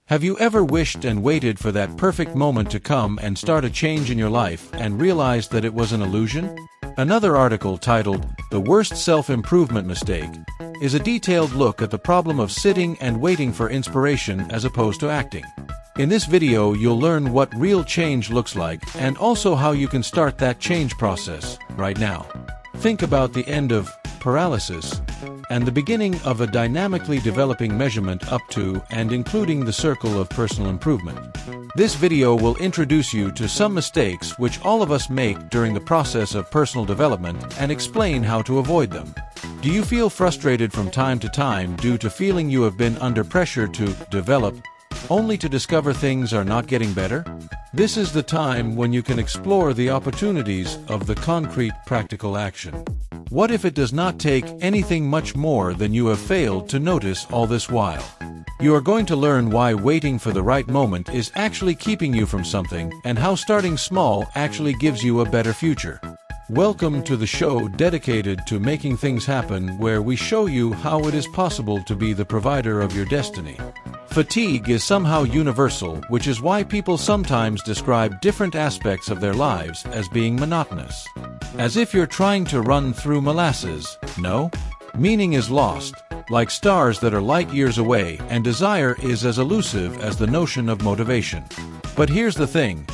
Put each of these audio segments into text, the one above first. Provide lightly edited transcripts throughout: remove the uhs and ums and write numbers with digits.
Have you ever wished and waited for that perfect moment to come and start a change in your life and realized that it was an illusion? Another article titled, "The Worst Self-Improvement Mistake," is a detailed look at the problem of sitting and waiting for inspiration as opposed to acting. In this video, you'll learn what real change looks like and also how you can start that change process right now. Think about the end of paralysis and the beginning of a dynamically developing measurement up to and including the circle of personal improvement. This video will introduce you to some mistakes which all of us make during the process of personal development and explain how to avoid them. Do you feel frustrated from time to time due to feeling you have been under pressure to develop, only to discover things are not getting better? This is the time when you can explore the opportunities of the concrete, practical action. What if it does not take anything much more than you have failed to notice all this while? You are going to learn why waiting for the right moment is actually keeping you from something and how starting small actually gives you a better future. Welcome to the show dedicated to making things happen, where we show you how it is possible to be the provider of your destiny. Fatigue is somehow universal, which is why people sometimes describe different aspects of their lives as being monotonous. As if you're trying to run through molasses. No? Meaning is lost, like stars that are light years away, and desire is as elusive as the notion of motivation. But here's the thing.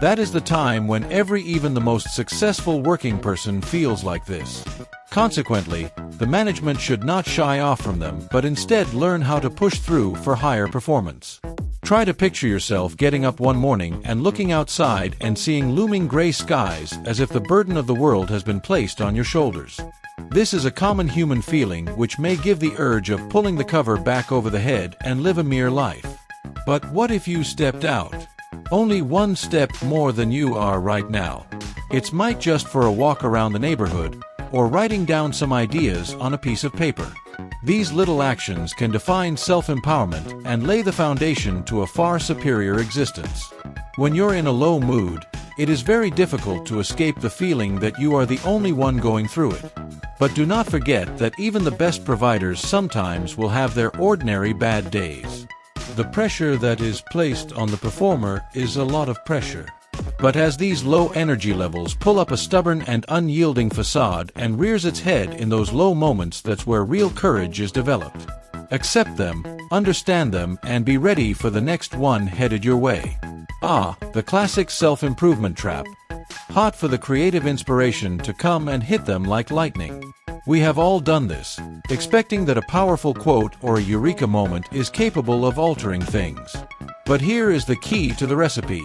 That is the time when even the most successful working person feels like this. Consequently, the management should not shy off from them, but instead learn how to push through for higher performance. Try to picture yourself getting up one morning and looking outside and seeing looming gray skies, as if the burden of the world has been placed on your shoulders. This is a common human feeling which may give the urge of pulling the cover back over the head and live a mere life. But what if you stepped out? Only one step more than you are right now. It might just for a walk around the neighborhood, or writing down some ideas on a piece of paper. These little actions can define self-empowerment and lay the foundation to a far superior existence. When you're in a low mood, it is very difficult to escape the feeling that you are the only one going through it. But do not forget that even the best providers sometimes will have their ordinary bad days. The pressure that is placed on the performer is a lot of pressure. But as these low energy levels pull up a stubborn and unyielding facade and rears its head in those low moments, that's where real courage is developed. Accept them, understand them, and be ready for the next one headed your way. The classic self-improvement trap. Hot for the creative inspiration to come and hit them like lightning. We have all done this, expecting that a powerful quote or a eureka moment is capable of altering things. But here is the key to the recipe.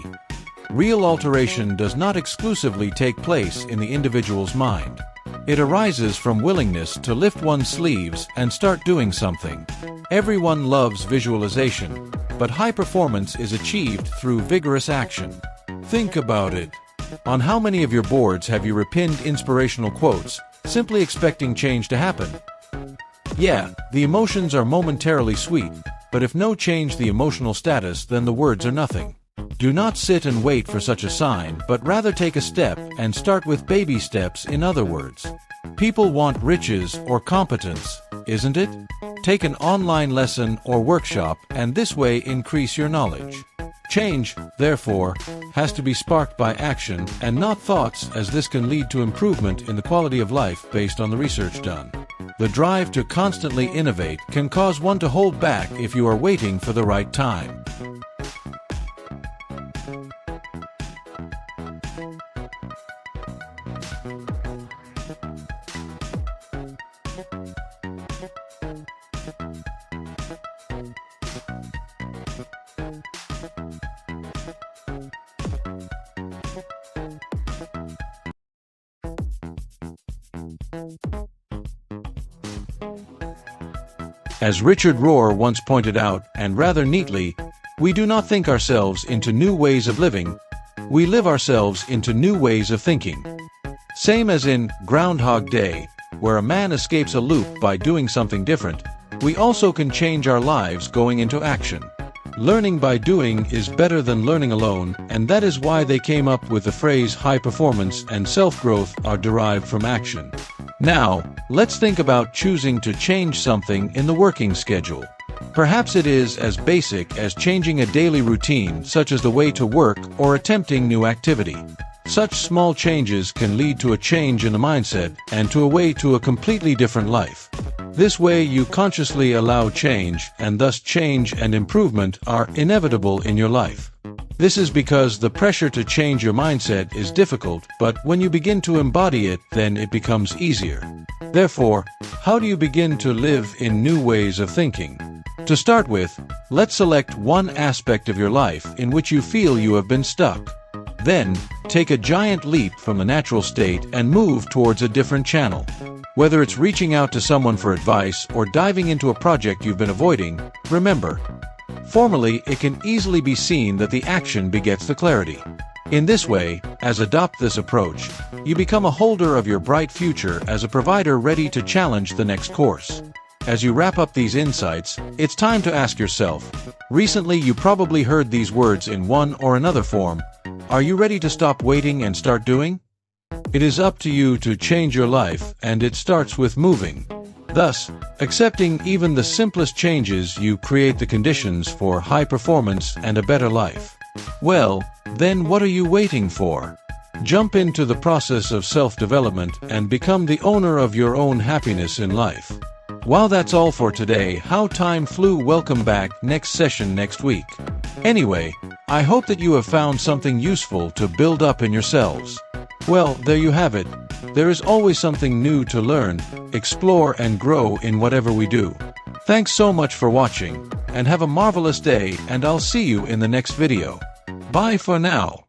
Real alteration does not exclusively take place in the individual's mind. It arises from willingness to lift one's sleeves and start doing something. Everyone loves visualization, but high performance is achieved through vigorous action. Think about it. On how many of your boards have you repinned inspirational quotes, simply expecting change to happen? Yeah, the emotions are momentarily sweet, but if no change the emotional status, then the words are nothing. Do not sit and wait for such a sign, but rather take a step and start with baby steps. In other words, people want riches or competence, isn't it? Take an online lesson or workshop and this way increase your knowledge. Change, therefore, has to be sparked by action and not thoughts, as this can lead to improvement in the quality of life based on the research done. The drive to constantly innovate can cause one to hold back if you are waiting for the right time. As Richard Rohr once pointed out, and rather neatly, we do not think ourselves into new ways of living, we live ourselves into new ways of thinking. Same as in Groundhog Day, where a man escapes a loop by doing something different, we also can change our lives going into action. Learning by doing is better than learning alone, and that is why they came up with the phrase high performance and self-growth are derived from action. Now, let's think about choosing to change something in the working schedule. Perhaps it is as basic as changing a daily routine, such as the way to work or attempting new activity. Such small changes can lead to a change in the mindset and to a completely different life. This way you consciously allow change, and thus change and improvement are inevitable in your life. This is because the pressure to change your mindset is difficult, but when you begin to embody it, then it becomes easier. Therefore, how do you begin to live in new ways of thinking? To start with, let's select one aspect of your life in which you feel you have been stuck. Then, take a giant leap from the natural state and move towards a different channel. Whether it's reaching out to someone for advice or diving into a project you've been avoiding, remember, formally, it can easily be seen that the action begets the clarity. In this way, as adopt this approach, you become a holder of your bright future as a provider ready to challenge the next course. As you wrap up these insights, it's time to ask yourself, recently you probably heard these words in one or another form. Are you ready to stop waiting and start doing? It is up to you to change your life, and it starts with moving. Thus, accepting even the simplest changes, you create the conditions for high performance and a better life. Well, then what are you waiting for? Jump into the process of self-development and become the owner of your own happiness in life. Well, that's all for today. How time flew. Welcome back. Next session next week. Anyway, I hope that you have found something useful to build up in yourselves. Well, there you have it. There is always something new to learn, explore, and grow in whatever we do. Thanks so much for watching, and have a marvelous day, and I'll see you in the next video. Bye for now.